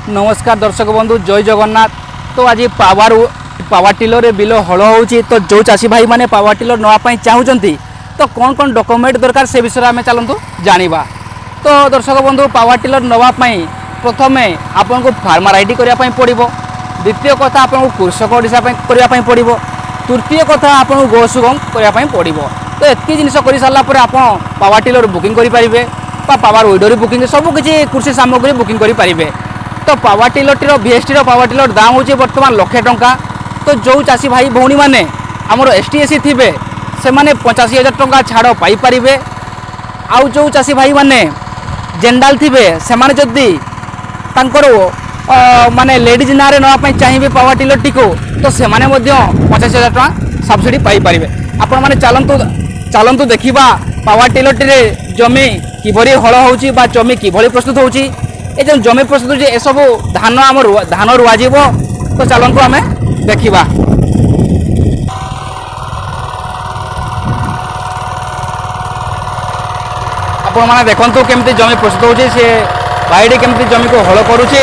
नमस्कार दर्शक बंधु जय जगन्नाथ। तो आज पावर टिलर बिल हल हो तो जो चाषी भाई मैंने पावर टिलर नापी चाहूँगी तो कौन कौन डॉक्यूमेंट दरकार से विषय में चलतु जाना। तो दर्शक बंधु पावर टिलर नापी प्रथम आपन को फार्मर आईडी करने पड़ो। द्वितीय कथा आपको कृषक ओडिशा करने पड़ो। तृतीय कथा आपको गोसुगम करने पड़ो। तो एतकी जिन कर सारापर आप पावर टिलर बुकिंग करेंगे पावर विडोरी बुकिंग सबकि कृषि सामग्री बुकिंग करेंगे। तो power tiller VST power tiller दाम हो बर्तमान 1,00,000 टंका। तो जो चाषी भाई भौणी मैंने आमर STSC थे से मैंने 85,000 टंका छाड़ पाइपर। आउ जो चाषी भाई मैंने जेनडाल थे से जदि माने लेडीज ना नापी चाहिए पावर टिलर टी तो से 85,000 टंका सब्सिडी पाइपर। आपण मैंने चलतु देखा पावर टिलर टी जमी किभली हल हो जमी किभली प्रस्तुत हो जो जमी प्रस्तुत ए सब धान आम धान रुआ तो चलतु आम देखा। आपण मैंने देखु केमती जमी प्रस्तुत हो भाईटी केमती जमी को हल करुचे।